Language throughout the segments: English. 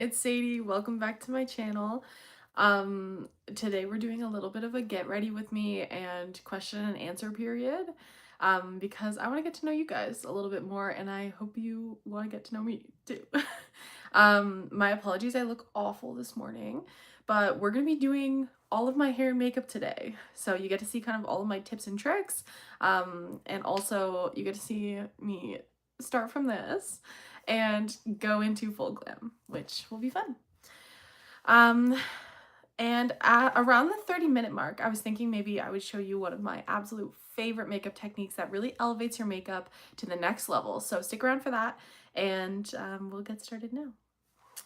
It's Sadie. Welcome back to my channel. Today we're doing a little bit of a get ready with me and question and answer period because I want to get to know you guys a little bit more and I hope you want to get to know me too. My apologies, I look awful this morning, but we're going to be doing all of my hair and makeup today. So you get to see kind of all of my tips and tricks, and also you get to see me start from this and go into full glam, which will be fun. Um, and at around the 30-minute mark, I was thinking maybe I would show you one of my absolute favorite makeup techniques that really elevates your makeup to the next level. So stick around for that, and we'll get started now.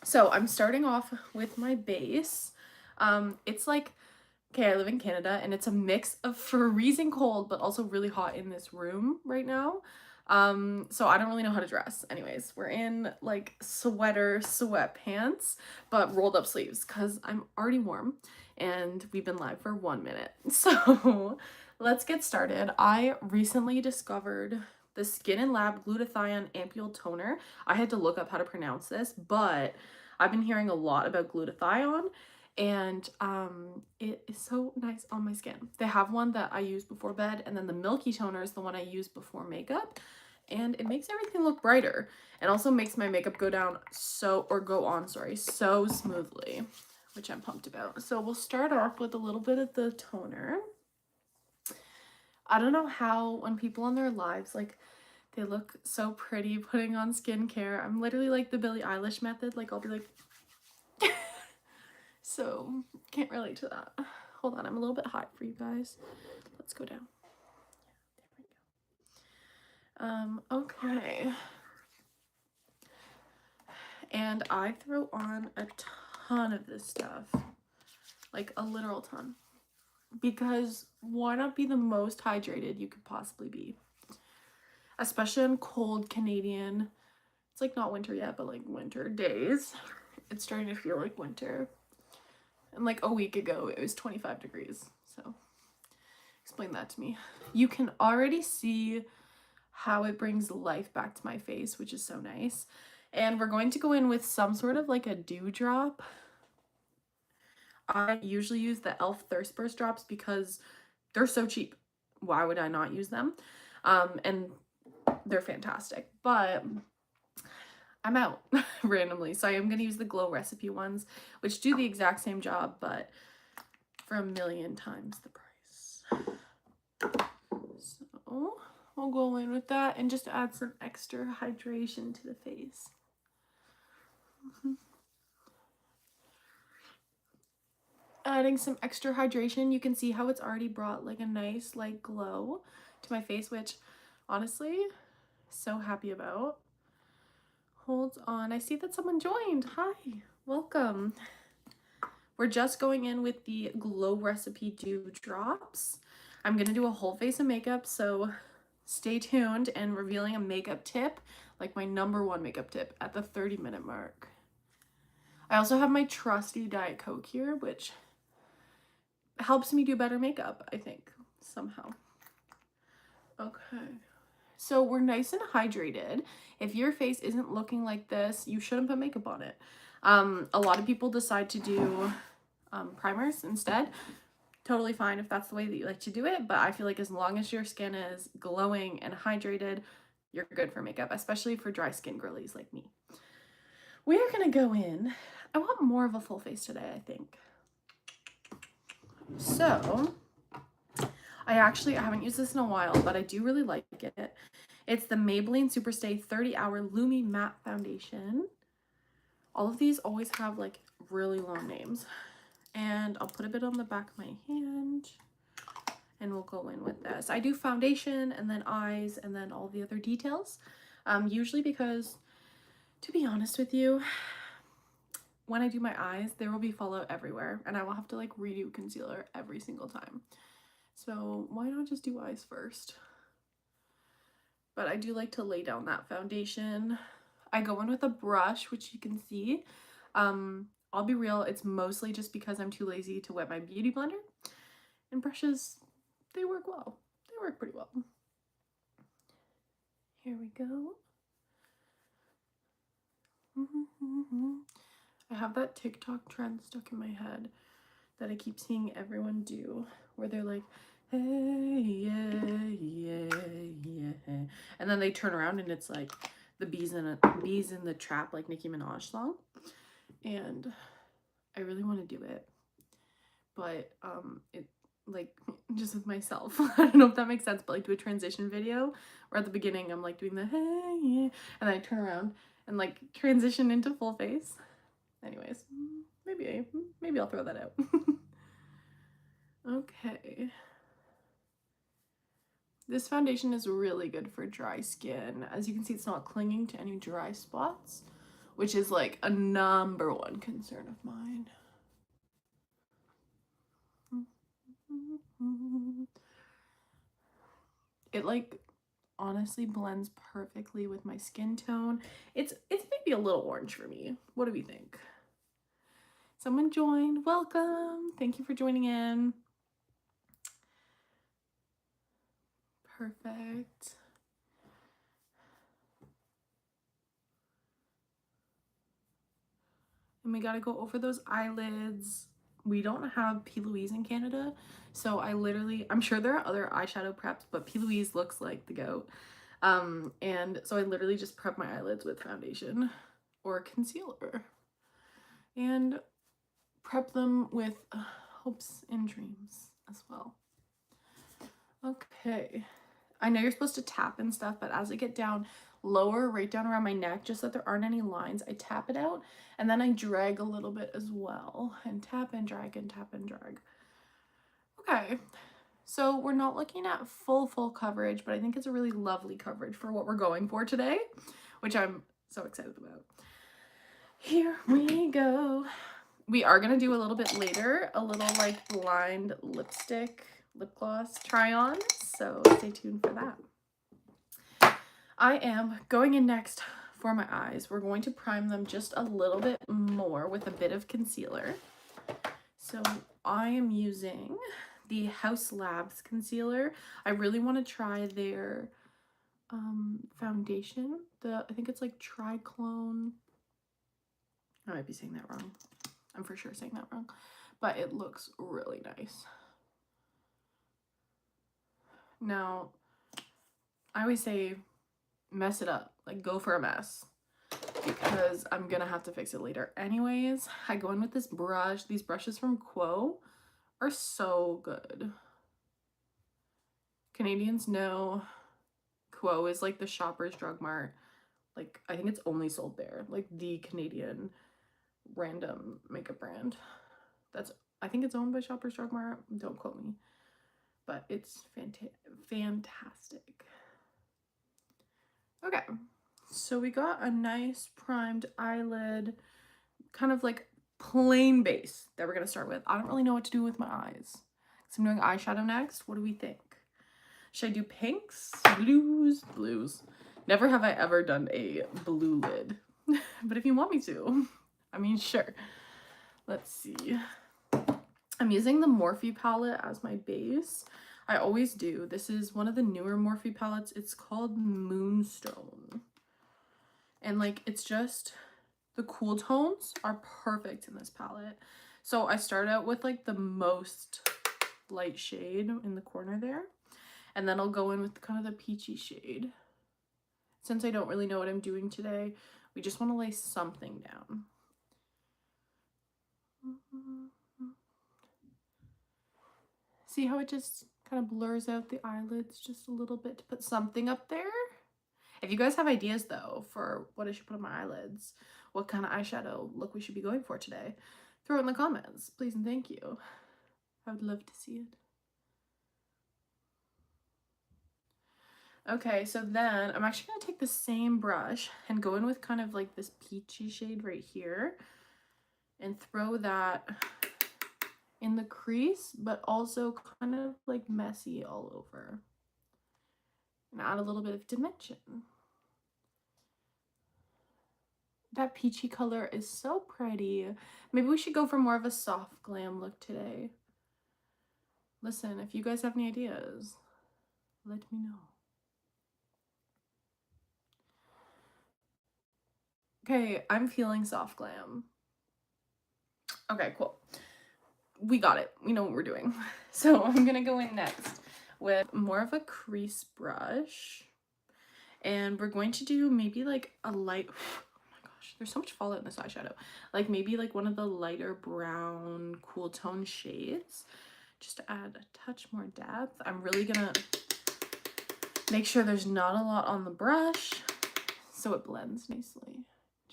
So I'm starting off with my base. It's like, okay, I live in Canada and it's a mix of freezing cold but also really hot in this room right now. So I don't really know how to dress. Anyways, we're in like sweatpants, but rolled up sleeves because I'm already warm and we've been live for 1 minute. So let's get started. I recently discovered the Skin and Lab Glutathione Ampule Toner. I had to look up how to pronounce this, but I've been hearing a lot about glutathione and it is so nice on my skin. They have one that I use before bed, and then the milky toner is the one I use before makeup, and it makes everything look brighter and also makes my makeup go on so smoothly, which I'm pumped about. So we'll start off with a little bit of the toner. I don't know how when people in their lives, like, they look so pretty putting on skincare. I'm literally like the Billie Eilish method. Like, I'll be like so can't relate to that. Hold on, I'm a little bit hot for you guys. Let's go down. There we go. Okay. And I throw on a ton of this stuff. Like a literal ton. Because why not be the most hydrated you could possibly be? Especially on cold Canadian, it's like not winter yet, but like winter days. It's starting to feel like winter. And like a week ago, it was 25 degrees. So explain that to me. You can already see how it brings life back to my face, which is so nice. And we're going to go in with some sort of like a dewdrop. I usually use the e.l.f. Thirst Burst drops because they're so cheap. Why would I not use them? And they're fantastic. But I'm out randomly. So I am going to use the Glow Recipe ones, which do the exact same job, but for 1,000,000 times the price. So I'll go in with that and just add some extra hydration to the face. Adding some extra hydration, you can see how it's already brought like a nice like glow to my face, which honestly, so happy about. Hold on, I see that someone joined. Hi, welcome. We're just going in with the Glow Recipe Dew Drops. I'm gonna do a whole face of makeup, so stay tuned, and revealing a makeup tip, like my #1 makeup tip at the 30-minute mark. I also have my trusty Diet Coke here, which helps me do better makeup, I think, somehow. Okay. So we're nice and hydrated. If your face isn't looking like this, you shouldn't put makeup on it. A lot of people decide to do primers instead. Totally fine if that's the way that you like to do it, but I feel like as long as your skin is glowing and hydrated, you're good for makeup, especially for dry skin girlies like me. We are gonna go in. I want more of a full face today, I think. So I haven't used this in a while, but I do really like it. It's the Maybelline Superstay 30-Hour Lumi Matte Foundation. All of these always have like really long names. And I'll put a bit on the back of my hand and we'll go in with this. I do foundation and then eyes and then all the other details. Usually because, to be honest with you, when I do my eyes, there will be fallout everywhere and I will have to like redo concealer every single time. So why not just do eyes first? But I do like to lay down that foundation. I go in with a brush, which you can see. I'll be real, it's mostly just because I'm too lazy to wet my beauty blender. And brushes, they work well. They work pretty well. Here we go. I have that TikTok trend stuck in my head that I keep seeing everyone do, where they're like, hey, yeah, yeah, yeah. And then they turn around and it's like the bees in the trap, like Nicki Minaj song. And I really want to do it. But it like just with myself. I don't know if that makes sense, but like do a transition video where at the beginning I'm like doing the hey, yeah, and then I turn around and like transition into full face. Anyways, maybe I'll throw that out. Okay. This foundation is really good for dry skin. As you can see, it's not clinging to any dry spots, which is like a #1 concern of mine. It like honestly blends perfectly with my skin tone. It's maybe a little orange for me. What do we think? Someone joined. Welcome. Thank you for joining in. Perfect. And we gotta go over those eyelids. We don't have P. Louise in Canada, so I'm sure there are other eyeshadow preps, but P. Louise looks like the goat. And so I literally just prep my eyelids with foundation or concealer and prep them with hopes and dreams as well. Okay, I know you're supposed to tap and stuff, but as I get down lower, right down around my neck, just so that there aren't any lines, I tap it out and then I drag a little bit as well, and tap and drag and tap and drag. Okay, so we're not looking at full coverage, but I think it's a really lovely coverage for what we're going for today, which I'm so excited about. Here we go. We are gonna do a little bit later, a little like blind lip gloss try on, so stay tuned for that. I am going in next for my eyes. We're going to prime them just a little bit more with a bit of concealer. So I am using the House Labs concealer. I really want to try their foundation. I think it's like Triclone. I might be saying that wrong. I'm for sure saying that wrong, but it looks really nice. Now, I always say mess it up, like go for a mess, because I'm gonna have to fix it later anyways. I go in with this brush. These brushes from Quo are so good. Canadians know Quo is like the Shoppers Drug Mart. Like, I think it's only sold there. Like, the Canadian random makeup brand. I think it's owned by Shoppers Drug Mart. Don't quote me. But it's fantastic. Okay. So we got a nice primed eyelid, kind of like plain base that we're going to start with. I don't really know what to do with my eyes. So I'm doing eyeshadow next. What do we think? Should I do pinks, blues? Never have I ever done a blue lid, but if you want me to, I mean, sure. Let's see. I'm using the Morphe palette as my base. I always do. This is one of the newer Morphe palettes. It's called Moonstone. And like, it's just, the cool tones are perfect in this palette. So I start out with like the most light shade in the corner there. And then I'll go in with kind of the peachy shade. Since I don't really know what I'm doing today, we just want to lay something down. See how it just kind of blurs out the eyelids just a little bit to put something up there? If you guys have ideas though for what I should put on my eyelids, what kind of eyeshadow look we should be going for today, throw it in the comments, please and thank you. I would love to see it. Okay, so then I'm actually going to take the same brush and go in with kind of like this peachy shade right here and throw that in the crease, but also kind of like messy all over. And add a little bit of dimension. That peachy color is so pretty. Maybe we should go for more of a soft glam look today. Listen, if you guys have any ideas, let me know. Okay, I'm feeling soft glam. Okay, cool. We got it. We know what we're doing. So I'm gonna go in next with more of a crease brush. And we're going to do maybe like a light, oh my gosh, there's so much fallout in this eyeshadow. Like maybe like one of the lighter brown cool tone shades, just to add a touch more depth. I'm really gonna make sure there's not a lot on the brush so it blends nicely.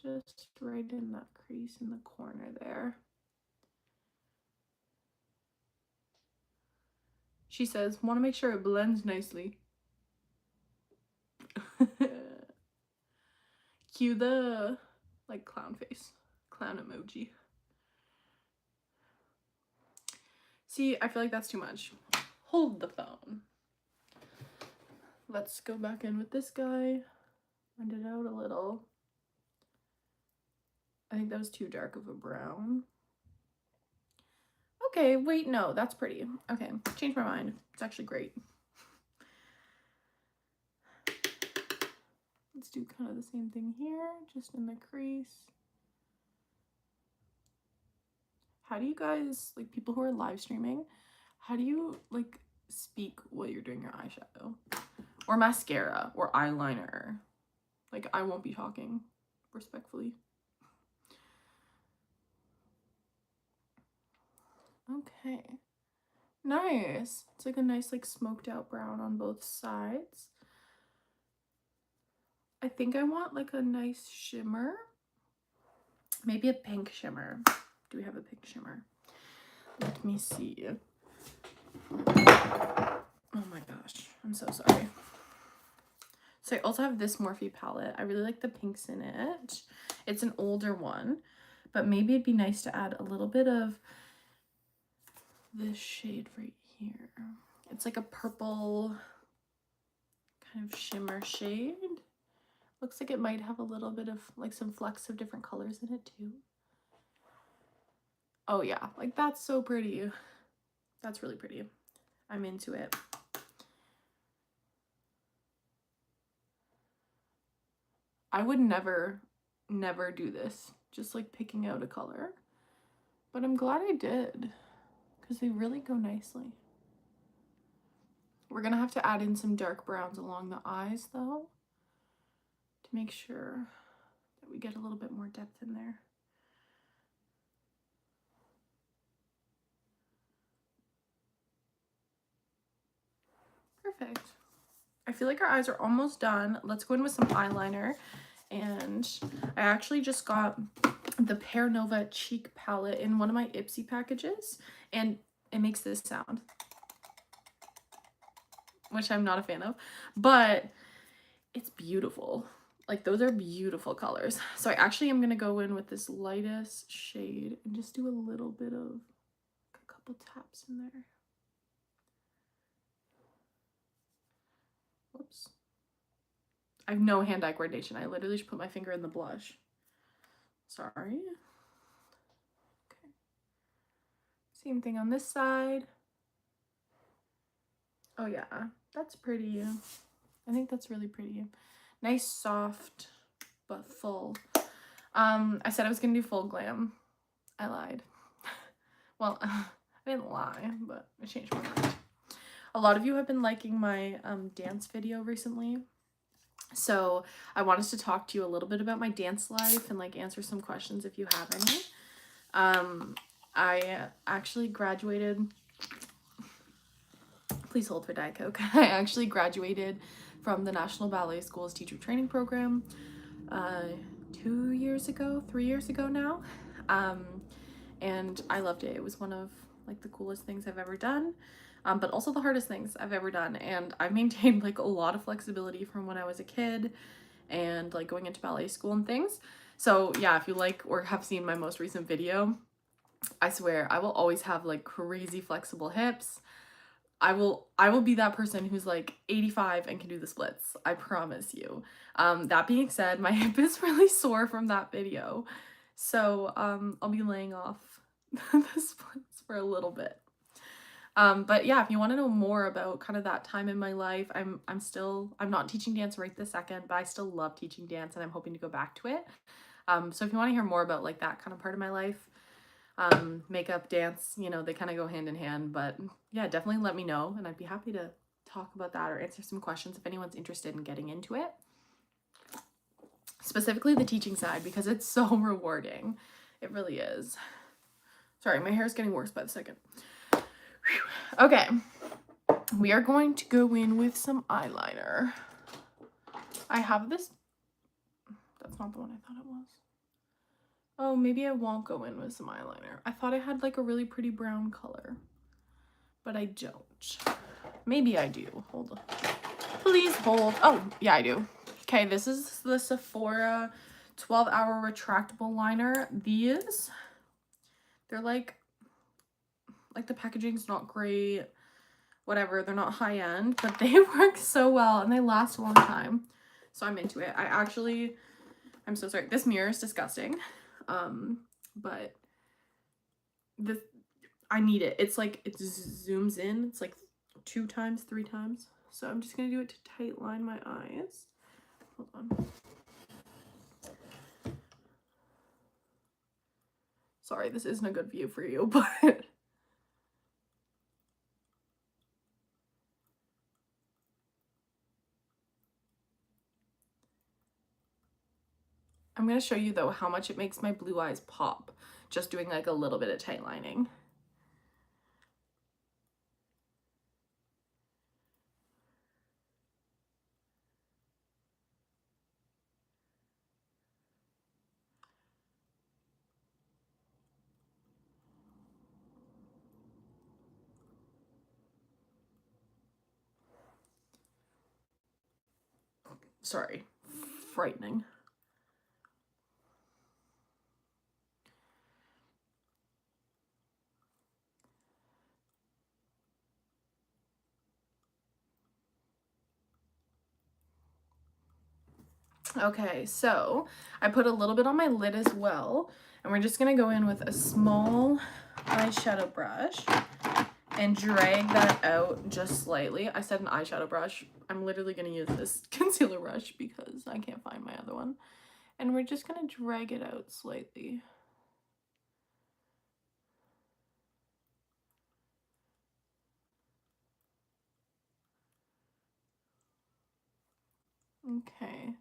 Just right in that crease in the corner there. She says, want to make sure it blends nicely. Cue the like clown face, clown emoji. See, I feel like that's too much. Hold the phone. Let's go back in with this guy. Blend it out a little. I think that was too dark of a brown. Okay, wait, no, that's pretty. Okay, change my mind. It's actually great. Let's do kind of the same thing here, just in the crease. How do you guys, like people who are live streaming, how do you like speak while you're doing your eyeshadow? Or mascara, or eyeliner? Like, I won't be talking, respectfully. Okay. Nice. It's like a nice like smoked out brown on both sides. I think I want like a nice shimmer. Maybe a pink shimmer. Do we have a pink shimmer? Let me see. Oh my gosh. I'm so sorry. So I also have this Morphe palette. I really like the pinks in it. It's an older one, but maybe it'd be nice to add a little bit of this shade right here. It's like a purple kind of shimmer shade. Looks like it might have a little bit of like some flecks of different colors in it too. Oh yeah, like that's so pretty. That's really pretty. I'm into it. I would never do this, just like picking out a color. But I'm glad I did, because they really go nicely. We're gonna have to add in some dark browns along the eyes though, to make sure that we get a little bit more depth in there. Perfect. I feel like our eyes are almost done. Let's go in with some eyeliner. And I actually just got the Pear Nova cheek palette in one of my Ipsy packages, and it makes this sound, which I'm not a fan of, but it's beautiful. Like, those are beautiful colors. So I actually am gonna go in with this lightest shade and just do a little bit of a couple taps in there. Whoops. I have no hand-eye coordination. I literally just put my finger in the blush. Sorry. Okay. Same thing on this side. Oh yeah, that's pretty. I think that's really pretty. Nice, soft, but full. I said I was gonna do full glam. I lied. Well, I didn't lie, but I changed my mind. A lot of you have been liking my dance video recently. So I wanted to talk to you a little bit about my dance life and like answer some questions if you have any. I actually graduated. Please hold for Diet Coke. I actually graduated from the National Ballet School's teacher training program 3 years ago now. And I loved it. It was one of like the coolest things I've ever done, but also the hardest things I've ever done. And I maintained like a lot of flexibility from when I was a kid and like going into ballet school and things. So yeah, if you like or have seen my most recent video, I swear I will always have like crazy flexible hips. I will be that person who's like 85 and can do the splits. I promise you. That being said, my hip is really sore from that video. So I'll be laying off the splits for a little bit. But yeah, if you want to know more about kind of that time in my life, I'm not teaching dance right this second, but I still love teaching dance and I'm hoping to go back to it. So if you want to hear more about like that kind of part of my life, Makeup, dance, you know, they kind of go hand in hand. But yeah, definitely let me know, and I'd be happy to talk about that or answer some questions if anyone's interested in getting into it. Specifically the teaching side, because it's so rewarding. It really is. Sorry, my hair is getting worse by the second. Whew. Okay, we are going to go in with some eyeliner. I have this. That's not the one I thought it was. Oh, maybe I won't go in with some eyeliner. I thought I had like a really pretty brown color, but I don't. Maybe I do. Hold on. Please hold. Oh, yeah, I do. Okay, this is the Sephora 12-hour retractable liner. These, they're like the packaging's not great, whatever. They're not high end, but they work so well and they last a long time. So I'm into it. I'm so sorry. This mirror is disgusting. But I need it. It's like, it zooms in. It's like 2 times, 3 times. So I'm just gonna do it to tight line my eyes. Hold on. Sorry, this isn't a good view for you, but I'm gonna show you though how much it makes my blue eyes pop, just doing like a little bit of tight lining. Sorry, frightening. Okay, so I put a little bit on my lid as well, and we're just gonna go in with a small eyeshadow brush and drag that out just slightly. I said an eyeshadow brush. I'm literally gonna use this concealer brush because I can't find my other one. And we're just gonna drag it out slightly. Okay.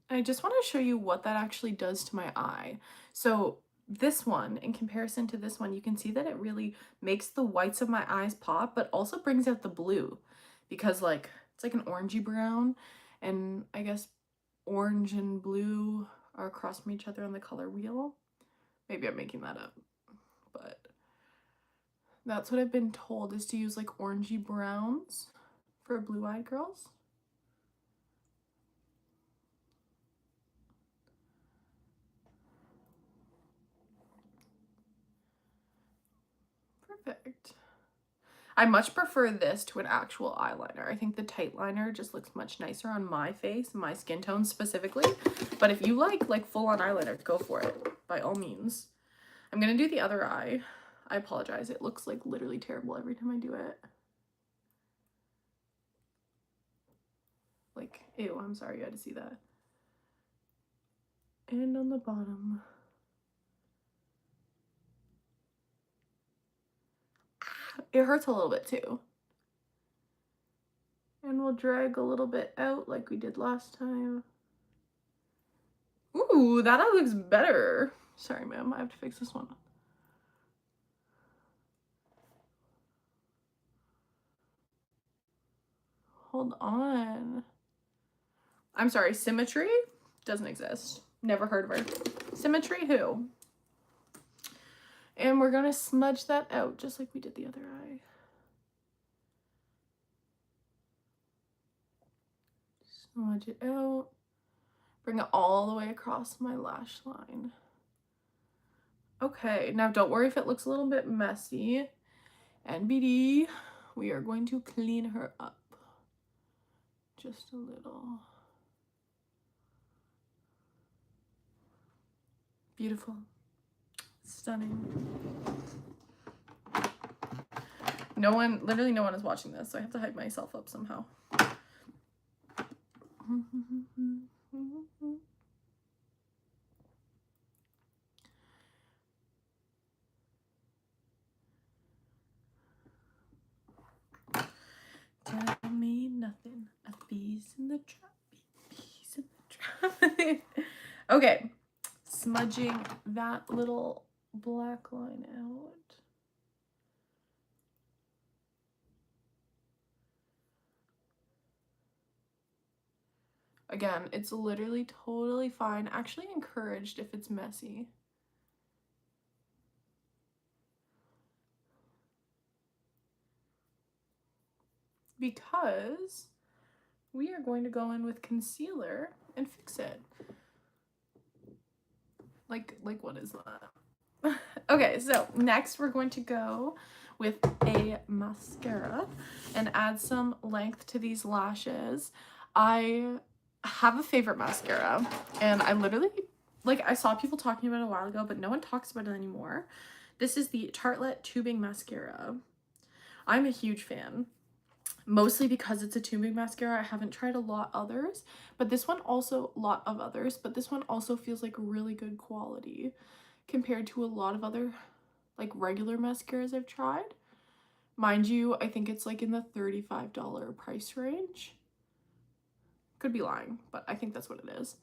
I just want to show you what that actually does to my eye. So this one, in comparison to this one, you can see that it really makes the whites of my eyes pop, but also brings out the blue, because like it's like an orangey brown, and I guess orange and blue are across from each other on the color wheel. Maybe I'm making that up, but that's what I've been told, is to use like orangey browns for blue-eyed girls. Perfect. I much prefer this to an actual eyeliner. I think the tight liner just looks much nicer on my face, my skin tone specifically. But if you like full-on eyeliner, go for it, by all means. I'm gonna do the other eye. I apologize. It looks like literally terrible every time I do it. Like, ew, I'm sorry you had to see that. And on the bottom. It hurts a little bit too. And we'll drag a little bit out like we did last time. Ooh, that looks better. Sorry, ma'am, I have to fix this one. Hold on. I'm sorry, symmetry doesn't exist. Never heard of her. Symmetry who? And we're gonna smudge that out just like we did the other eye. Smudge it out. Bring it all the way across my lash line. Okay, now don't worry if it looks a little bit messy. NBD, we are going to clean her up. Just a little. Beautiful. Stunning. Literally no one is watching this, so I have to hype myself up somehow. Tell me nothing. A bees in the trap. Bees in the trap. Okay. Smudging that little black line out. Again, it's literally totally fine. Actually encouraged if it's messy. Because we are going to go in with concealer and fix it. Like what is that? Okay, so next we're going to go with a mascara and add some length to these lashes. I have a favorite mascara, and I literally, like, I saw people talking about it a while ago, but no one talks about it anymore. This is the Tartelette Tubing Mascara. I'm a huge fan, mostly because it's a tubing mascara. I haven't tried a lot of others, but this one also feels like really good quality compared to a lot of other like regular mascaras I've tried. Mind you, I think it's like in the $35 price range. Could be lying, but I think that's what it is.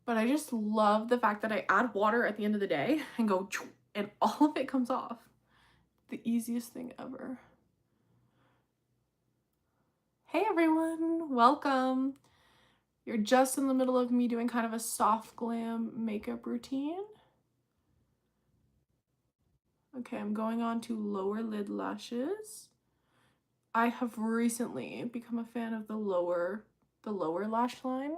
But I just love the fact that I add water at the end of the day and go, and all of it comes off. The easiest thing ever. Hey everyone, welcome. You're just in the middle of me doing kind of a soft glam makeup routine. Okay, I'm going on to lower lid lashes. I have recently become a fan of the lower lash line.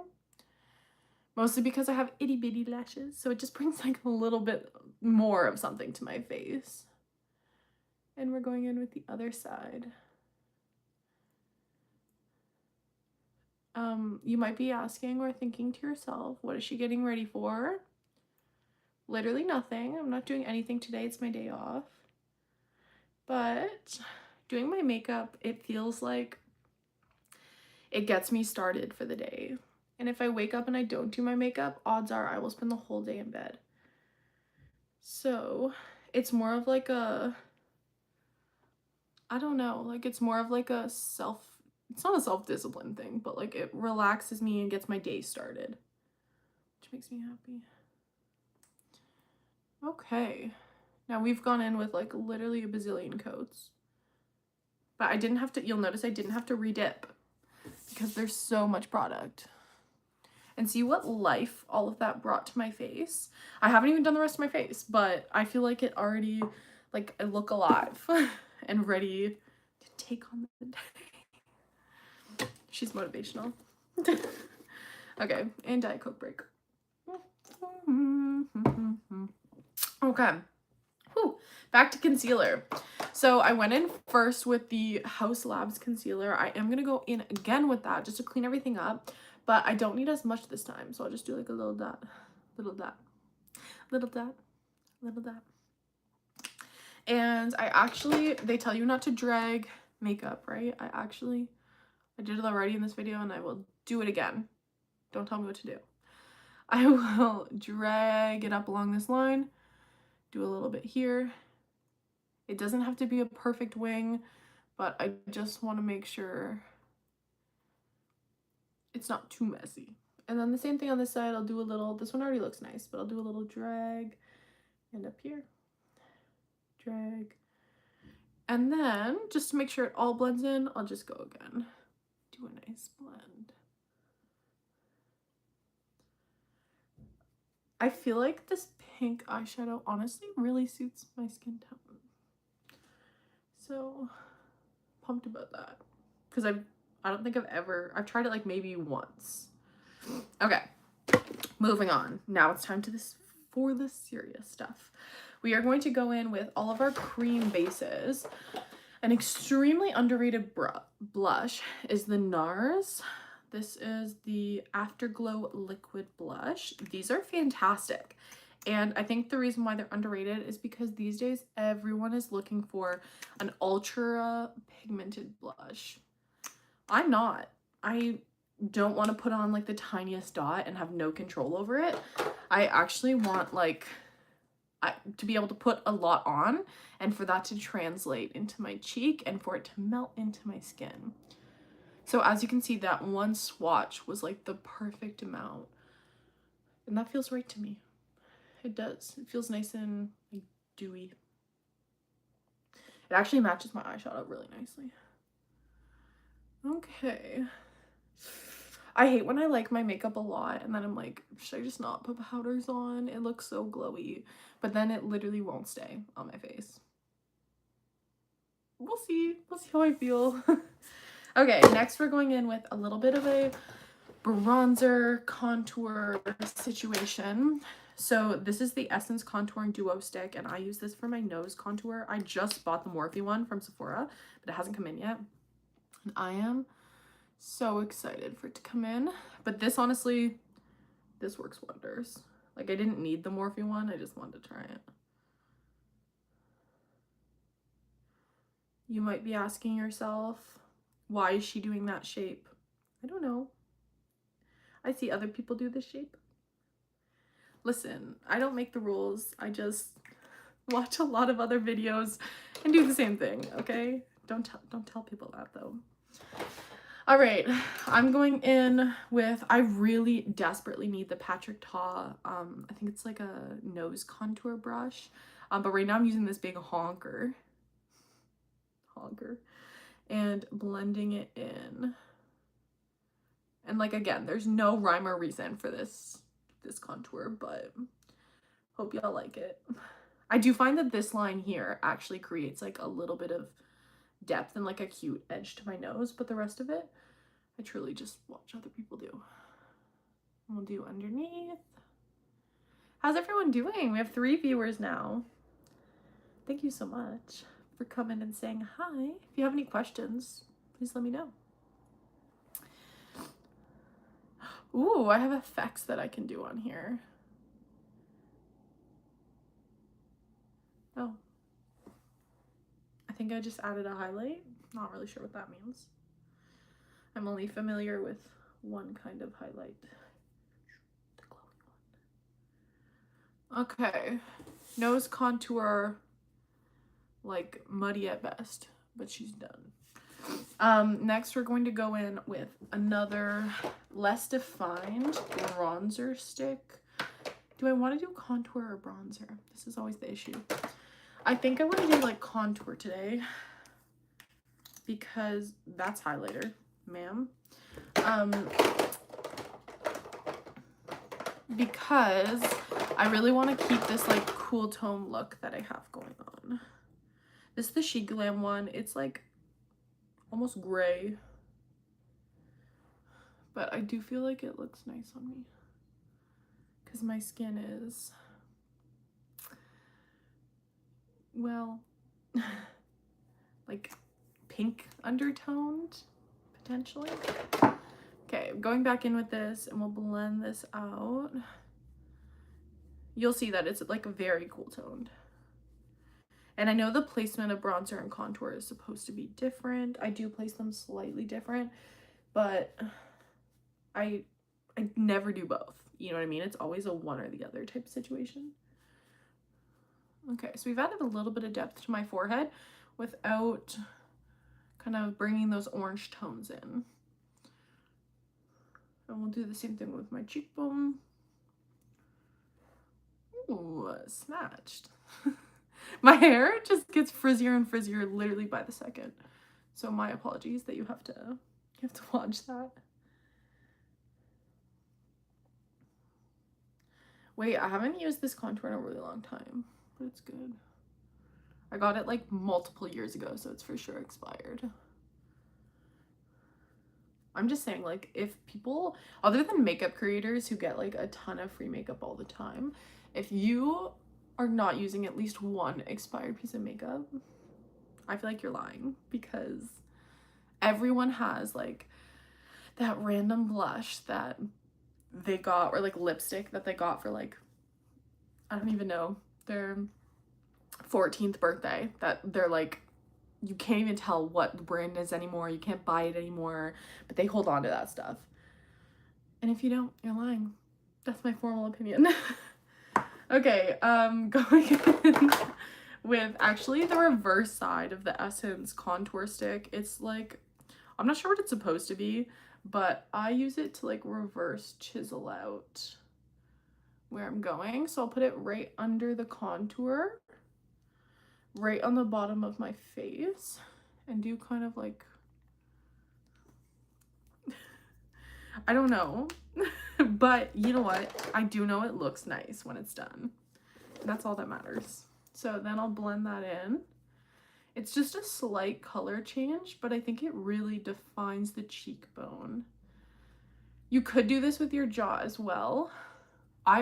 Mostly because I have itty bitty lashes, so it just brings like a little bit more of something to my face. And we're going in with the other side. You might be asking or thinking to yourself, what is she getting ready for? Literally nothing. I'm not doing anything today. It's my day off. But doing my makeup, it feels like it gets me started for the day. And if I wake up and I don't do my makeup, odds are I will spend the whole day in bed. So it's more of like a, I don't know, like it's more of like a it's not a self-discipline thing, but like it relaxes me and gets my day started, which makes me happy. Okay, now we've gone in with like literally a bazillion coats, but I didn't have to, you'll notice I didn't have to re-dip because there's so much product. And see what life all of that brought to my face. I haven't even done the rest of my face, but I feel like it already, like I look alive and ready to take on the day. She's motivational. Okay, and Diet Coke break. Okay. Whew. Back to concealer. So I went in first with the House Labs concealer. I am gonna go in again with that just to clean everything up, but I don't need as much this time, so I'll just do like a little dot, little dot, little dot, little dot. And I actually, they tell you not to drag makeup, right? I did it already in this video and I will do it again. Don't tell me what to do. I will drag it up along this line, do a little bit here. It doesn't have to be a perfect wing, but I just want to make sure it's not too messy. And then the same thing on this side, I'll do a little, this one already looks nice, but I'll do a little drag and up here, drag. And then just to make sure it all blends in, I'll just go again. Do a nice blend. I feel like this pink eyeshadow honestly really suits my skin tone. So pumped about that. Because I don't think I've tried it like maybe once. Okay, moving on. Now it's time for the serious stuff. We are going to go in with all of our cream bases. An extremely underrated blush is the NARS. This is the Afterglow Liquid Blush. These are fantastic. And I think the reason why they're underrated is because these days everyone is looking for an ultra pigmented blush. I'm not. I don't want to put on like the tiniest dot and have no control over it. I actually want like to be able to put a lot on and for that to translate into my cheek and for it to melt into my skin. So as you can see, that one swatch was like the perfect amount. And that feels right to me. It does. It feels nice and like dewy. It actually matches my eyeshadow really nicely. Okay. I hate when I like my makeup a lot and then I'm like, should I just not put powders on? It looks so glowy, but then it literally won't stay on my face. We'll see how I feel. Okay, next we're going in with a little bit of a bronzer contour situation. So this is the Essence Contouring Duo Stick, and I use this for my nose contour. I just bought the Morphe one from Sephora, but it hasn't come in yet. And I am so excited for it to come in. But this, honestly, this works wonders. Like, I didn't need the Morphe one. I just wanted to try it. You might be asking yourself, why is she doing that shape? I don't know. I see other people do this shape. Listen, I don't make the rules. I just watch a lot of other videos and do the same thing, okay? Don't tell people that, though. All right, I'm going in with, I really desperately need the Patrick Ta, I think it's like a nose contour brush, but right now I'm using this big honker, and blending it in. And like, again, there's no rhyme or reason for this contour, but hope y'all like it. I do find that this line here actually creates like a little bit of depth and like a cute edge to my nose, but the rest of it, I truly just watch other people do. And we'll do underneath. How's everyone doing? We have 3 viewers now. Thank you so much for coming and saying hi. If you have any questions, please let me know. Ooh, I have effects that I can do on here. Oh. I think I just added a highlight. Not really sure what that means. I'm only familiar with one kind of highlight. The glowing one. Okay. Nose contour, like muddy at best, but she's done. Next we're going to go in with another less defined bronzer stick. Do I want to do contour or bronzer? This is always the issue. I think I want to do like contour today because that's highlighter, ma'am. Because I really want to keep this like cool tone look that I have going on. This is the She Glam one. It's like almost gray, but I do feel like it looks nice on me because my skin is, well, like pink undertoned potentially. Okay, going back in with this and we'll blend this out. You'll see that it's like very cool toned. And I know the placement of bronzer and contour is supposed to be different. I do place them slightly different, but I never do both. You know what I mean? It's always a one or the other type of situation. Okay, so we've added a little bit of depth to my forehead without kind of bringing those orange tones in. And we'll do the same thing with my cheekbone. Ooh, snatched. My hair just gets frizzier and frizzier literally by the second. So my apologies that you have to watch that. Wait, I haven't used this contour in a really long time, but it's good. I got it like multiple years ago, so it's for sure expired. I'm just saying, like, if people, other than makeup creators who get like a ton of free makeup all the time, if you are not using at least one expired piece of makeup, I feel like you're lying, because everyone has like that random blush that they got, or like lipstick that they got for like, I don't even know, their 14th birthday, that they're like, you can't even tell what the brand is anymore, you can't buy it anymore, but they hold on to that stuff. And if you don't, you're lying. That's my formal opinion. Okay, going in with actually the reverse side of the Essence contour stick. It's like, I'm not sure what it's supposed to be, but I use it to like reverse chisel out where I'm going. So I'll put it right under the contour, right on the bottom of my face, and do kind of like, I don't know, but you know what? I do know it looks nice when it's done. And that's all that matters. So then I'll blend that in. It's just a slight color change, but I think it really defines the cheekbone. You could do this with your jaw as well. I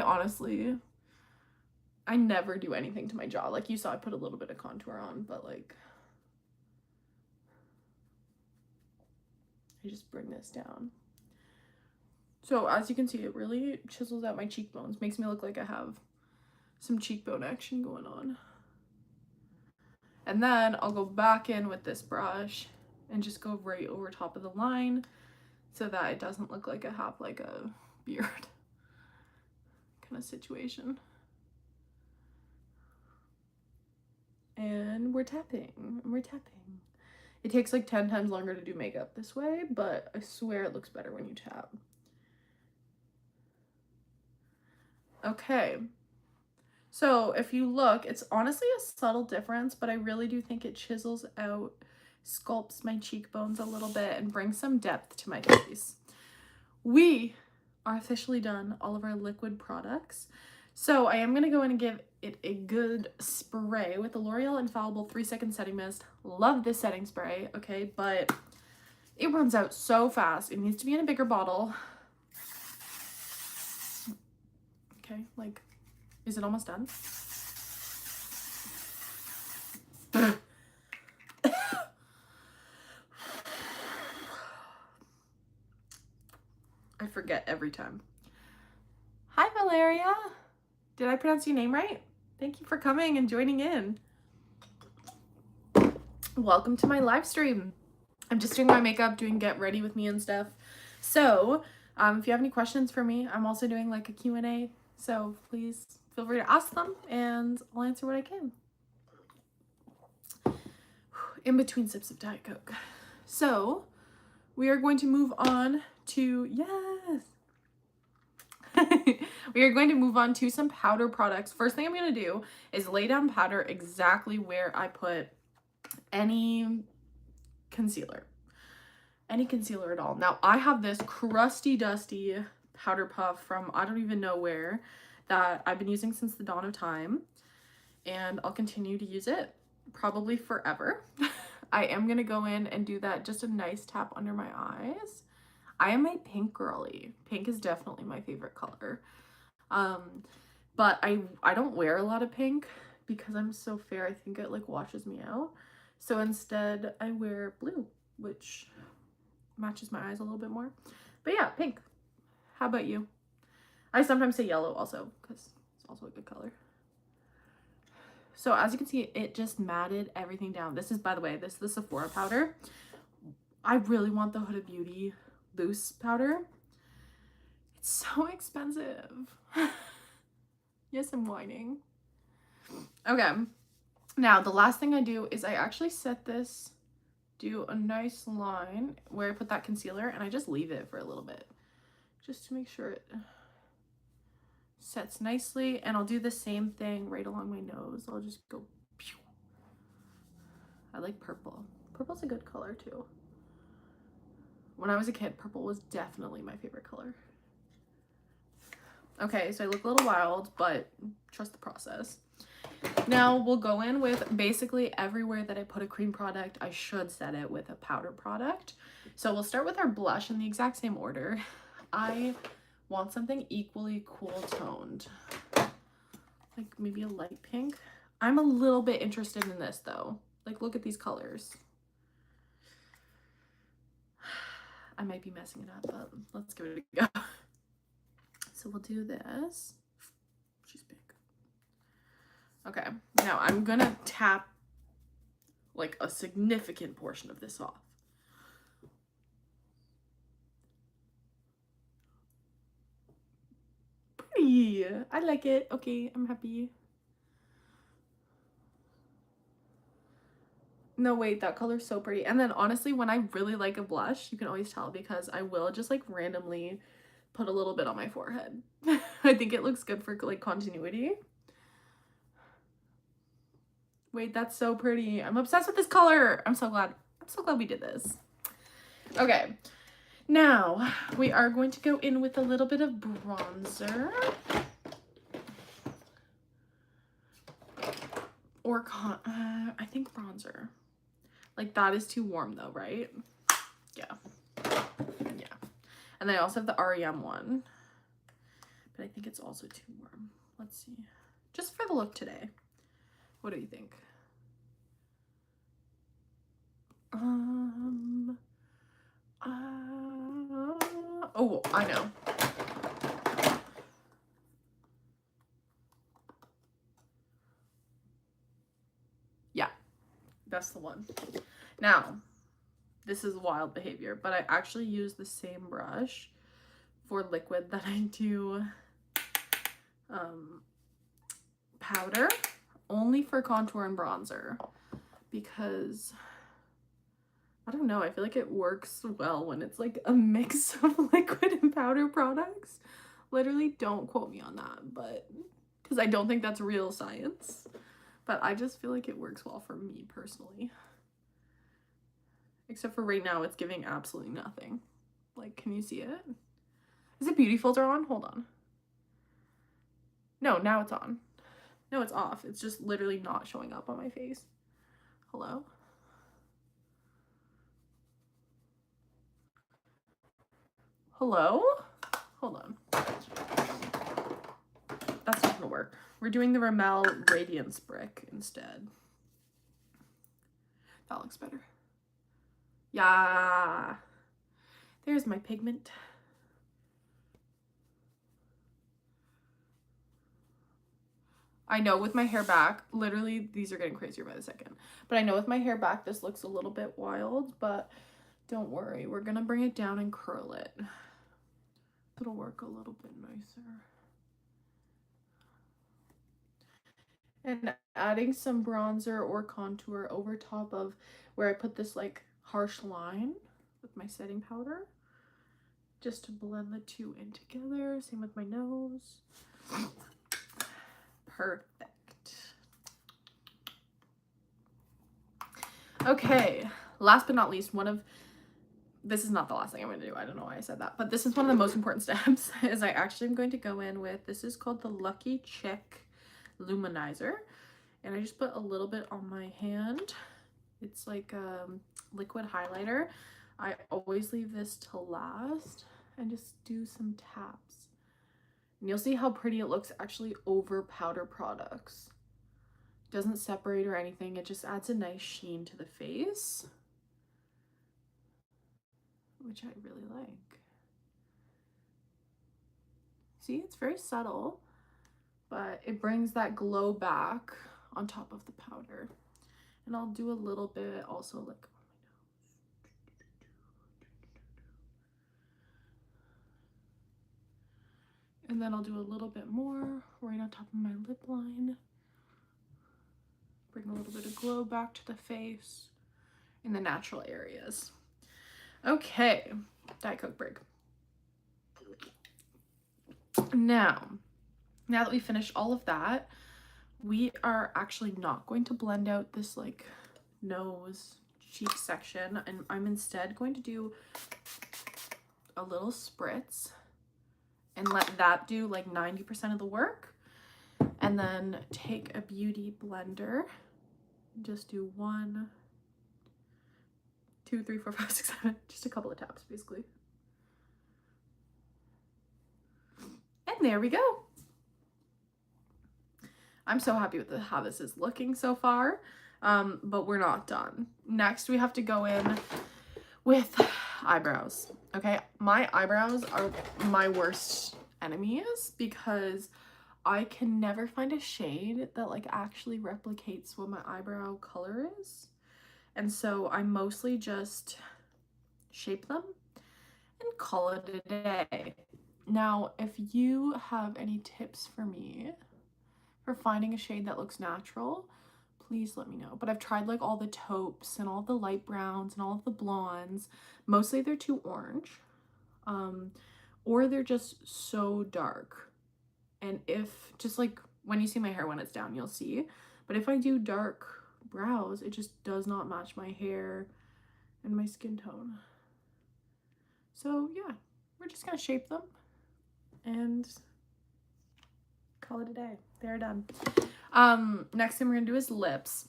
never do anything to my jaw. Like you saw, I put a little bit of contour on, but like, I just bring this down. So as you can see, it really chisels out my cheekbones, makes me look like I have some cheekbone action going on. And then I'll go back in with this brush and just go right over top of the line so that it doesn't look like I have like a beard kind of situation. And we're tapping. It takes like 10 times longer to do makeup this way, but I swear it looks better when you tap. Okay. So if you look, it's honestly a subtle difference, but I really do think it chisels out, sculpts my cheekbones a little bit, and brings some depth to my face. We are officially done all of our liquid products. So I am going to go in and give it a good spray with the L'Oreal Infallible 3-second setting mist. Love this setting spray, okay, but it runs out so fast. It needs to be in a bigger bottle. Okay, like, is it almost done? I forget every time. Hi, Valeria. Did I pronounce your name right? Thank you for coming and joining in. Welcome to my live stream. I'm just doing my makeup, doing get ready with me and stuff. So if you have any questions for me, I'm also doing like a Q&A. So please feel free to ask them and I'll answer what I can. In between sips of Diet Coke. So we are going to move on to, yes. We are going to move on to some powder products. First thing I'm going to do is lay down powder exactly where I put any concealer at all. Now I have this crusty dusty powder puff from I don't even know where that I've been using since the dawn of time, and I'll continue to use it probably forever. I am gonna go in and do that, just a nice tap under my eyes. I am a pink girly. Pink is definitely my favorite color. But I don't wear a lot of pink because I'm so fair. I think it like washes me out. So instead I wear blue, which matches my eyes a little bit more. But yeah, pink. How about you? I sometimes say yellow also because it's also a good color. So as you can see, it just matted everything down. This is, by the way, this is the Sephora powder. I really want the Huda Beauty loose powder. It's so expensive. Yes, I'm whining. Okay. Now, the last thing I do is I actually set this, do a nice line where I put that concealer, and I just leave it for a little bit just to make sure it sets nicely. And I'll do the same thing right along my nose. I'll just go pew. I like purple. Purple's a good color too. When I was a kid, purple was definitely my favorite color. Okay, so I look a little wild, but trust the process. Now we'll go in with basically everywhere that I put a cream product, I should set it with a powder product. So we'll start with our blush in the exact same order. I want something equally cool toned, like maybe a light pink. I'm a little bit interested in this though. Like, look at these colors. I might be messing it up, but let's give it a go. So we'll do this. She's big. Okay, now I'm gonna tap like a significant portion of this off. pretty. I like it. Okay, I'm happy. No, wait, that color's so pretty. And then honestly, when I really like a blush, you can always tell because I will just like randomly put a little bit on my forehead. I think it looks good for like continuity. Wait, that's so pretty. I'm obsessed with this color. I'm so glad we did this. Okay, now we are going to go in with a little bit of bronzer. Or I think bronzer. Like that is too warm though, right? Yeah. Yeah. And then I also have the REM one. But I think it's also too warm. Let's see. Just for the look today. What do you think? Oh, I know. Yeah, that's the one. Now, this is wild behavior, but I actually use the same brush for liquid that I do powder, only for contour and bronzer, because I don't know, I feel like it works well when it's like a mix of liquid and powder products. Literally, don't quote me on that, but because I don't think that's real science, but I just feel like it works well for me personally. Except for right now, it's giving absolutely nothing. Like, can you see it? Is it beauty filter on? Hold on. No, now it's on. No, it's off. It's just literally not showing up on my face. Hello? Hello? Hold on. That's not gonna work. We're doing the Rimmel Radiance Brick instead. That looks better. Yeah. There's my pigment. I know with my hair back, literally these are getting crazier by the second, but I know with my hair back this looks a little bit wild, but don't worry, we're gonna bring it down and curl it. It'll work a little bit nicer. And adding some bronzer or contour over top of where I put this like harsh line with my setting powder, just to blend the two in together. Same with my nose. Perfect. Okay, last but not least, this is not the last thing I'm going to do. I don't know why I said that, but this is one of the most important steps is I actually am going to go in with, this is called the Lucky Chick Luminizer. And I just put a little bit on my hand. It's like a liquid highlighter. I always leave this to last and just do some taps. And you'll see how pretty it looks actually over powder products. Doesn't separate or anything. It just adds a nice sheen to the face, which I really like. See, it's very subtle, but it brings that glow back on top of the powder. And I'll do a little bit also like on my nose. And then I'll do a little bit more right on top of my lip line. Bring a little bit of glow back to the face in the natural areas. Okay, Diet Coke break. Now that we finished all of that, we are actually not going to blend out this like nose cheek section, and I'm instead going to do a little spritz and let that do like 90% of the work, and then take a beauty blender, just do 1, 2, 3, 4, 5, 6, 7, just a couple of taps basically. And there we go. I'm so happy with how this is looking so far, but we're not done. Next, we have to go in with eyebrows. Okay, my eyebrows are my worst enemies because I can never find a shade that like actually replicates what my eyebrow color is. And so I mostly just shape them and call it a day. Now, if you have any tips for me for finding a shade that looks natural, please let me know. But I've tried like all the taupes and all the light browns and all of the blondes. Mostly they're too orange, or they're just so dark. And if just like when you see my hair when it's down, you'll see. But if I do dark brows, it just does not match my hair and my skin tone. So yeah, we're just gonna shape them and call it a day. They're done. Next thing we're gonna do is lips.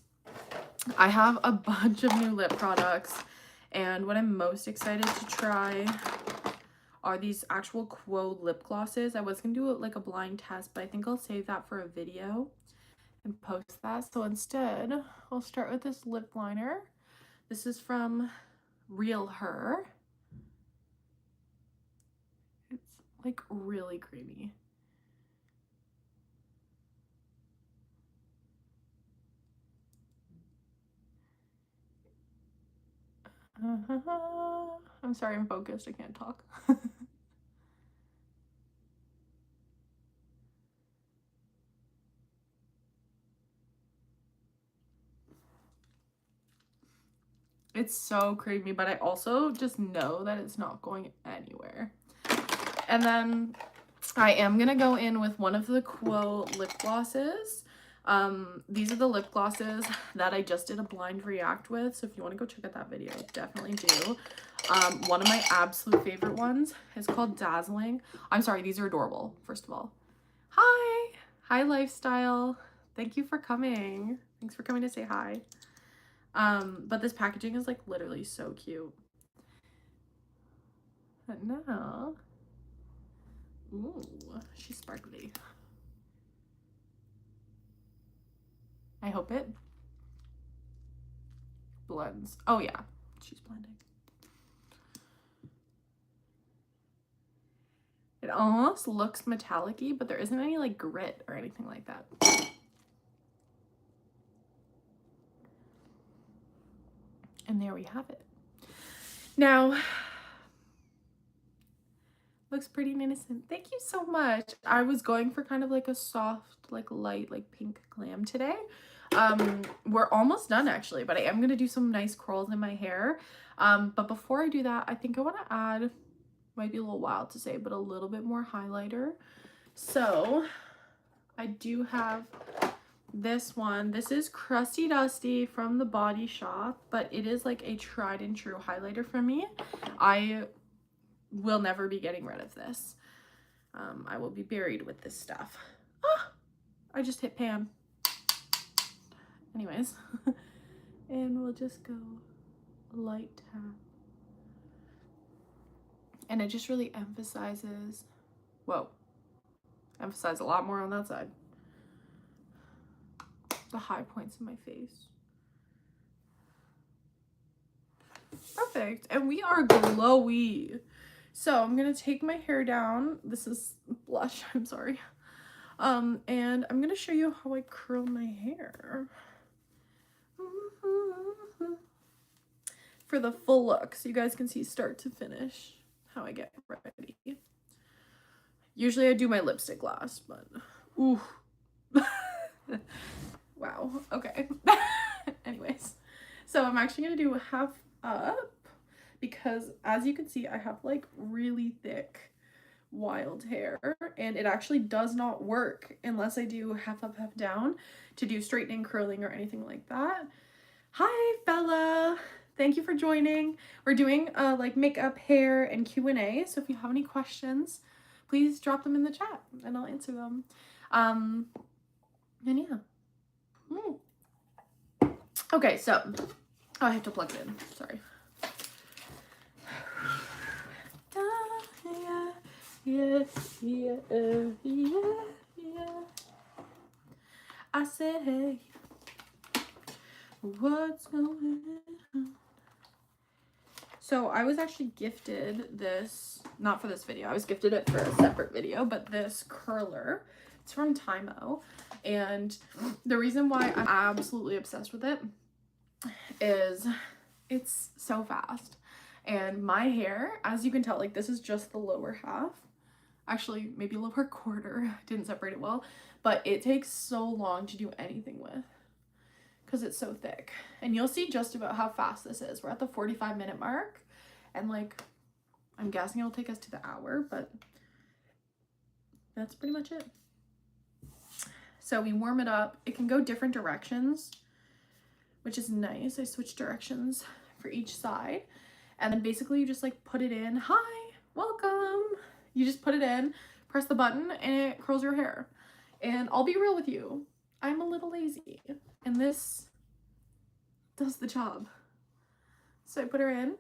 I have a bunch of new lip products, and what I'm most excited to try are these actual Quo lip glosses. I was gonna do it like a blind test, but I think I'll save that for a video and post that. So instead, I'll start with this lip liner. This is from Real Her. It's like really creamy. I'm sorry, I'm focused. I can't talk. It's so creamy, but I also just know that it's not going anywhere. And then I am gonna go in with one of the Quo lip glosses. These are the lip glosses that I just did a blind react with, so if you want to go check out that video, definitely do. One of my absolute favorite ones is called Dazzling. I'm sorry, these are adorable, first of all. Hi Lifestyle, thank you for coming. Thanks for coming to say hi. But this packaging is like literally so cute. But now, ooh, she's sparkly. I hope it blends. Oh yeah, she's blending. It almost looks metallic-y, but there isn't any like grit or anything like that. And there we have it. Now, looks pretty innocent. Thank you so much. I was going for kind of like a soft, like light, like pink glam today. We're almost done actually, but I am gonna do some nice curls in my hair. But before I do that, I think I want to add, might be a little wild to say, but a little bit more highlighter. So I do have this one. This is Crusty Dusty from the Body Shop, but it is like a tried and true highlighter for me. I will never be getting rid of this. I will be buried with this stuff. Ah, I just hit pan. Anyways, and we'll just go light tap. And it just really emphasizes, whoa, emphasize a lot more on that side, the high points in my face. Perfect. And we are glowy. So I'm gonna take my hair down. This is blush, I'm sorry. And I'm gonna show you how I curl my hair for the full look, so you guys can see start to finish how I get ready. Usually I do my lipstick last, but ooh. Wow, okay. Anyways, so I'm actually gonna do half up because as you can see, I have like really thick wild hair, and it actually does not work unless I do half up, half down to do straightening, curling, or anything like that. Hi, Bella. Thank you for joining. We're doing like makeup, hair, and Q&A. So if you have any questions, please drop them in the chat and I'll answer them. And yeah. Okay, so oh, I have to plug it in. Sorry. Yeah. I said, hey, what's going on? So I was actually gifted this, not for this video, I was gifted it for a separate video, but this curler, it's from Tymo. And the reason why I'm absolutely obsessed with it is it's so fast. And my hair, as you can tell, like this is just the lower half. Actually, maybe a lower quarter. I didn't separate it well, but it takes so long to do anything with because it's so thick. And you'll see just about how fast this is. We're at the 45-minute mark, and like, I'm guessing it'll take us to the hour, but that's pretty much it. So we warm it up. It can go different directions, which is nice. I switched directions for each side. And then basically you just like put it in. Hi, welcome. You just put it in, press the button, and it curls your hair. And I'll be real with you, I'm a little lazy, and this does the job. So I put her in.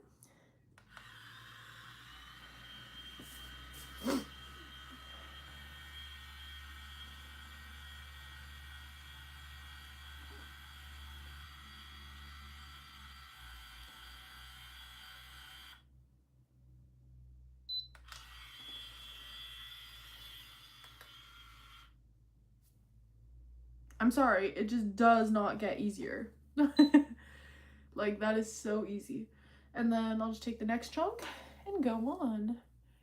I'm sorry, it just does not get easier. Like, that is so easy. And then I'll just take the next chunk and go on.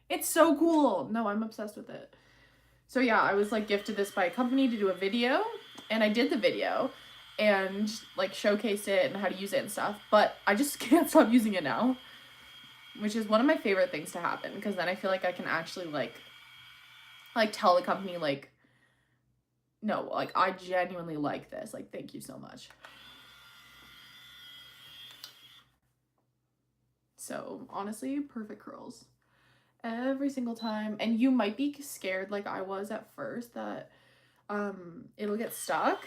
It's so cool. No, I'm obsessed with it. So yeah, I was like gifted this by a company to do a video, and I did the video and like showcased it and how to use it and stuff, but I just can't stop using it now, which is one of my favorite things to happen, because then I feel like I can actually like tell the company like, no, like I genuinely like this, like thank you so much. So honestly, perfect curls every single time. And you might be scared like I was at first that it'll get stuck.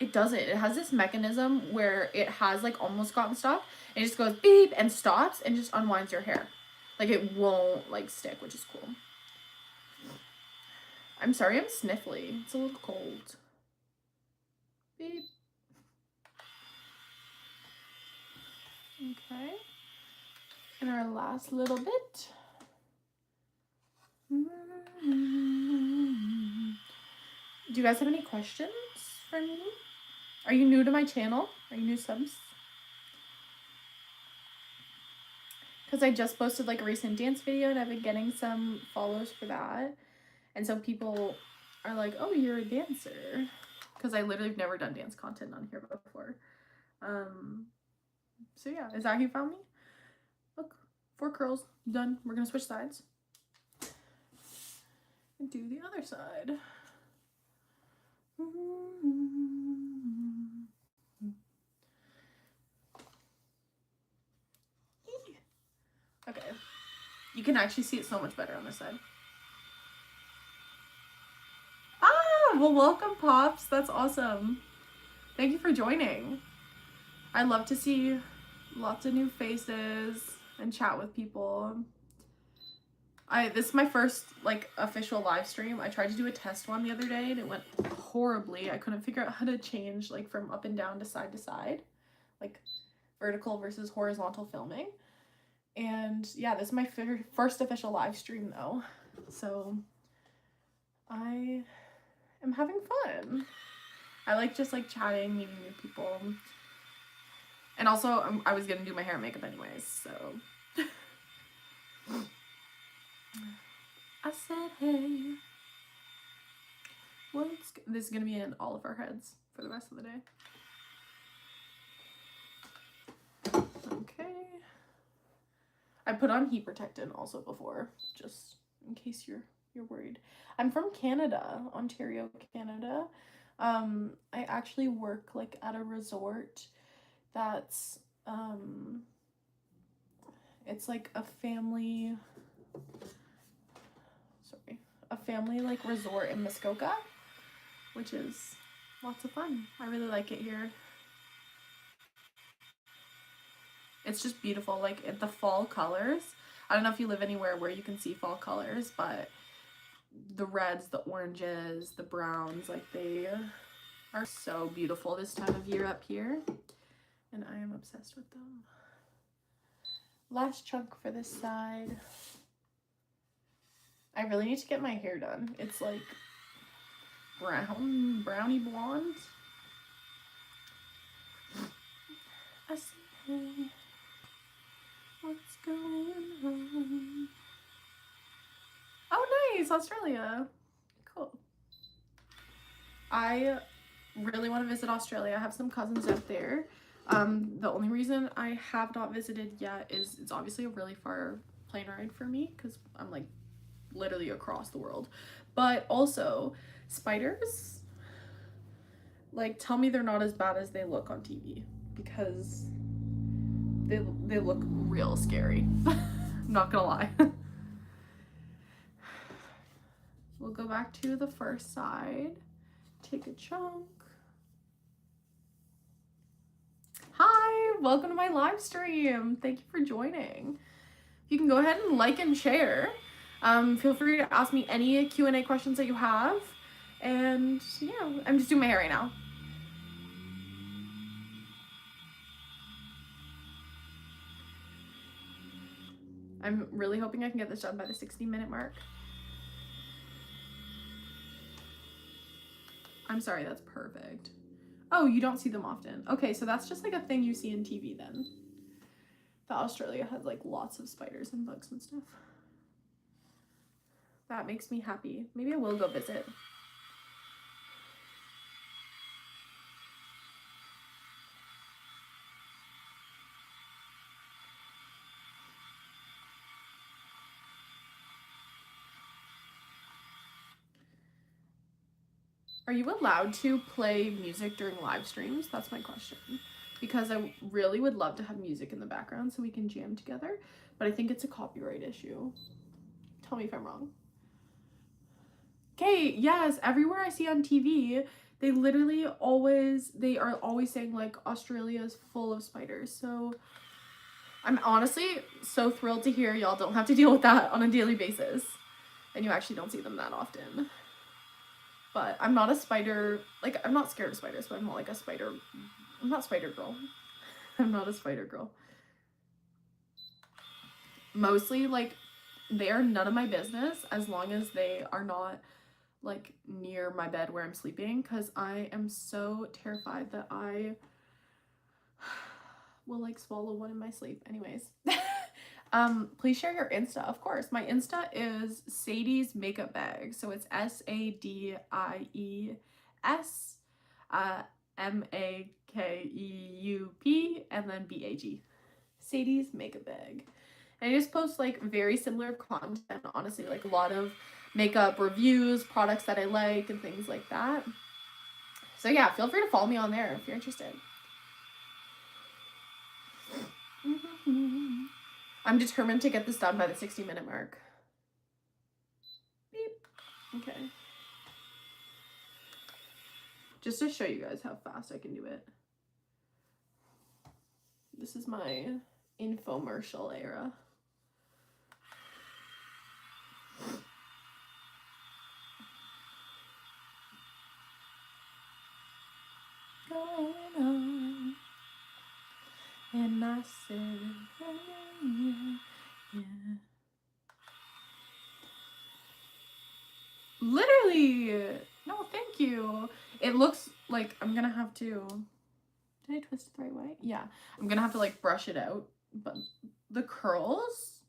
It doesn't. It has this mechanism where it has like almost gotten stuck, and it just goes beep and stops and just unwinds your hair. Like it won't like stick, which is cool. I'm sorry I'm sniffly. It's a little cold. Beep. Okay. And our last little bit. Do you guys have any questions for me? Are you new to my channel? Are you new subs? Because I just posted like a recent dance video, and I've been getting some follows for that. And so people are like, oh, you're a dancer. Because I literally have never done dance content on here before. So yeah, is that how you found me? Look, 4 curls, done. We're gonna switch sides. And do the other side. Okay. You can actually see it so much better on this side. Ah, well, welcome, Pops. That's awesome. Thank you for joining. I love to see lots of new faces and chat with people. This is my first like official live stream. I tried to do a test one the other day and it went horribly. I couldn't figure out how to change like from up and down to side, like vertical versus horizontal filming. And yeah, this is my first official live stream though. So I am having fun. I like just like chatting, meeting new people. And also I was gonna do my hair and makeup anyways, so. I said, hey. This is gonna be in all of our heads for the rest of the day. Okay. I put on heat protectant also before, just in case you're worried. I'm from Canada, Ontario, Canada. I actually work like at a resort that's it's like a family like resort in Muskoka, which is lots of fun. I really like it here. It's just beautiful, like the fall colors. I don't know if you live anywhere where you can see fall colors, but the reds, the oranges, the browns, like they are so beautiful this time of year up here, and I am obsessed with them. Last chunk for this side. I really need to get my hair done. It's like brownie blonde. I see what's going on. Oh, nice. Australia. Cool. I really want to visit Australia. I have some cousins out there. The only reason I have not visited yet is it's obviously a really far plane ride for me because I'm like literally across the world. But also, spiders, like, tell me they're not as bad as they look on TV because they look real scary. I'm not gonna lie. We'll go back to the first side. Take a chunk. Hi, welcome to my live stream. Thank you for joining. You can go ahead and like and share. Feel free to ask me any Q&A questions that you have. And yeah, I'm just doing my hair right now. I'm really hoping I can get this done by the 60-minute mark. I'm sorry, that's perfect. Oh, you don't see them often. Okay, so that's just like a thing you see in TV then. That Australia has like lots of spiders and bugs and stuff. That makes me happy. Maybe I will go visit. Are you allowed to play music during live streams? That's my question. Because I really would love to have music in the background so we can jam together, but I think it's a copyright issue. Tell me if I'm wrong. Okay, yes, everywhere I see on TV, they are always saying like Australia's full of spiders. So I'm honestly so thrilled to hear y'all don't have to deal with that on a daily basis. And you actually don't see them that often. But I'm not a spider, like, I'm not scared of spiders, but I'm not like a spider, I'm not spider girl. I'm not a spider girl. Mostly, like, they are none of my business as long as they are not, like, near my bed where I'm sleeping, because I am so terrified that I will, like, swallow one in my sleep. Anyways. Please share your Insta, of course. My Insta is Sadie's Makeup Bag. So it's SADIES MAKEUP and then BAG. Sadie's Makeup Bag. And I just post like very similar content, honestly, like a lot of makeup reviews, products that I like, and things like that. So yeah, feel free to follow me on there if you're interested. I'm determined to get this done by the 60-minute mark. Beep. Okay. Just to show you guys how fast I can do it. This is my infomercial era. Going on. And I said, yeah. Literally. No, thank you. It looks like I'm gonna have to. Did I twist it the right way? Yeah. I'm gonna have to like brush it out. But the curls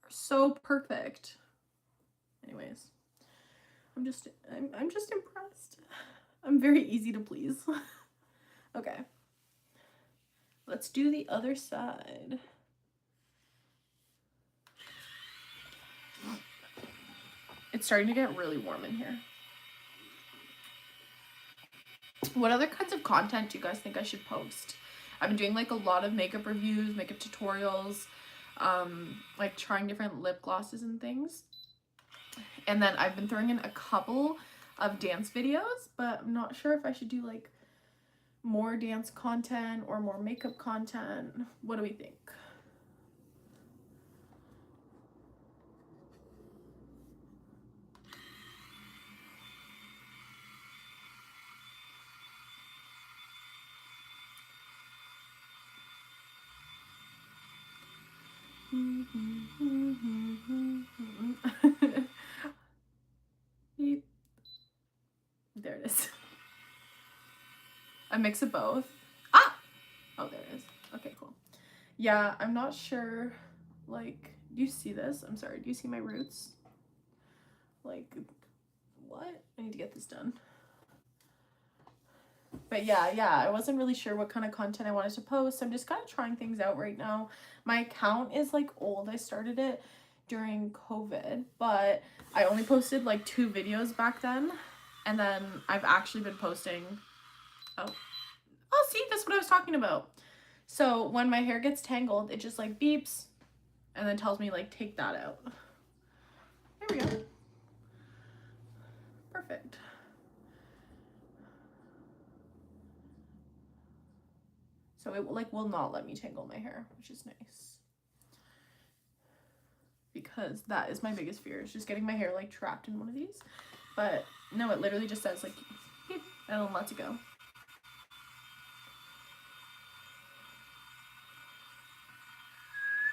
are so perfect. Anyways. I'm just impressed. I'm very easy to please. Okay. Let's do the other side. It's starting to get really warm in here. What other kinds of content do you guys think I should post? I've been doing like a lot of makeup reviews, makeup tutorials, like trying different lip glosses and things. And then I've been throwing in a couple of dance videos, but I'm not sure if I should do like more dance content or more makeup content. What do we think? There it is. A mix of both. Ah! Oh, there it is. Okay, cool. Yeah, I'm not sure, like, do you see this? I'm sorry, do you see my roots? like, what? I need to get this done. But yeah, I wasn't really sure what kind of content I wanted to post. I'm just kind of trying things out right now. My account is like old. I started it during COVID, but I only posted like 2 videos back then. And then I've actually been posting, oh, see, that's what I was talking about. So when my hair gets tangled, it just like beeps and then tells me like, take that out. There we go. Perfect. So it like will not let me tangle my hair, which is nice. Because that is my biggest fear, is just getting my hair like trapped in one of these. But no, it literally just says like, beep, and then lets it go.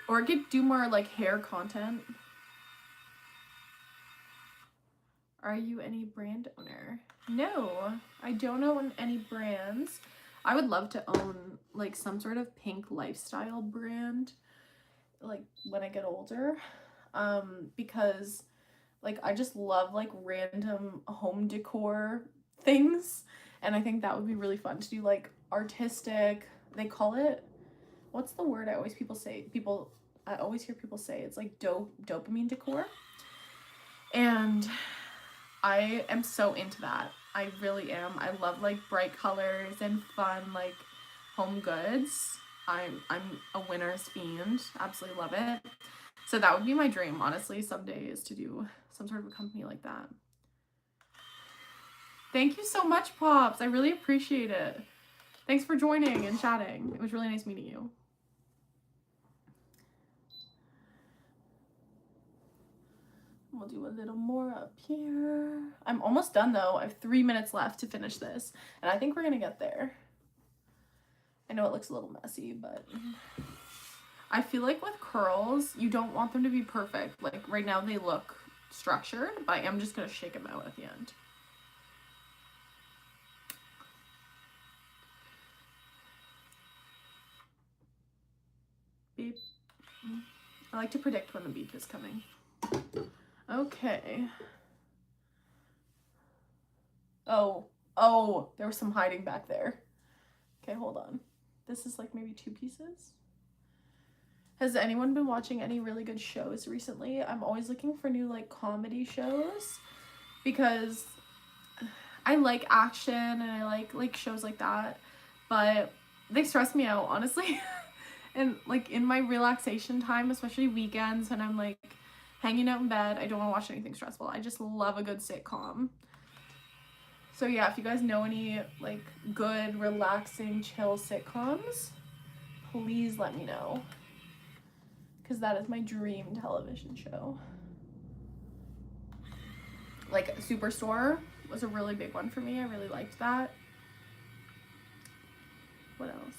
Or I could do more like hair content. Are you any brand owner? No, I don't own any brands. I would love to own like some sort of pink lifestyle brand like when I get older, because like I just love like random home decor things, and I think that would be really fun to do, like artistic, they call it, what's the word I always hear people say, it's like dopamine decor, and I am so into that. I really am. I love like bright colors and fun like home goods. I'm a winner's fiend. Absolutely love it. So that would be my dream, honestly, someday, is to do some sort of a company like that. Thank you so much, Pops. I really appreciate it. Thanks for joining and chatting. It was really nice meeting you. We'll do a little more up here. I'm almost done though. I have 3 minutes left to finish this, and I think we're gonna get there. I know it looks a little messy, but I feel like with curls, you don't want them to be perfect. Like right now they look structured, but I am just gonna shake them out at the end. Beep. I like to predict when the beep is coming. Okay. Oh, there was some hiding back there. Okay, hold on. This is like maybe 2 pieces. Has anyone been watching any really good shows recently? I'm always looking for new like comedy shows because I like action and I like shows like that, but they stress me out, honestly. And like in my relaxation time, especially weekends when I'm like hanging out in bed, I don't want to watch anything stressful. I just love a good sitcom. So yeah, if you guys know any like good, relaxing, chill sitcoms, please let me know, because that is my dream television show. Like Superstore was a really big one for me. I really liked that. What else?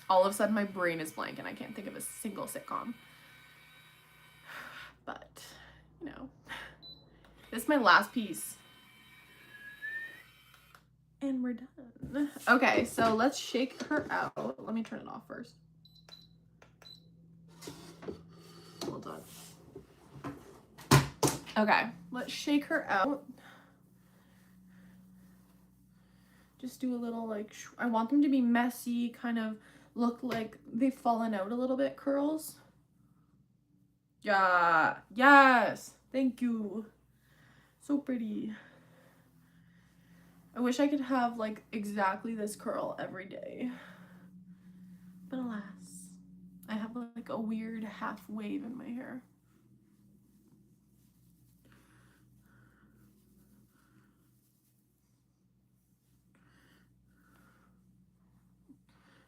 All of a sudden my brain is blank and I can't think of a single sitcom. But, you know, this is my last piece. And we're done. Okay, so let's shake her out. Let me turn it off first. Hold on. Okay, let's shake her out. Just do a little like, I want them to be messy, kind of look like they've fallen out a little bit curls. Yeah, yes, thank you. So pretty. I wish I could have like exactly this curl every day, but alas, I have like a weird half wave in my hair.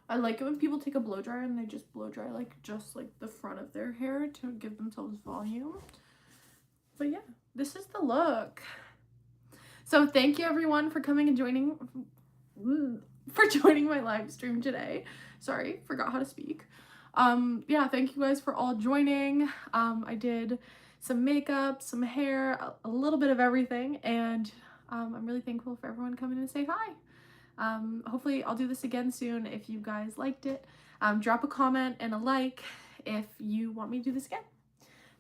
I like it when people take a blow dryer and they just blow dry like just like the front of their hair to give themselves volume. But yeah, this is the look. So thank you everyone for coming and joining my live stream today. Sorry, forgot how to speak. Yeah, thank you guys for all joining. I did some makeup, some hair, a little bit of everything, and I'm really thankful for everyone coming to say hi. Hopefully I'll do this again soon if you guys liked it. Drop a comment and a like if you want me to do this again.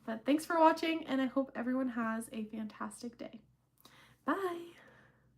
But thanks for watching, and I hope everyone has a fantastic day.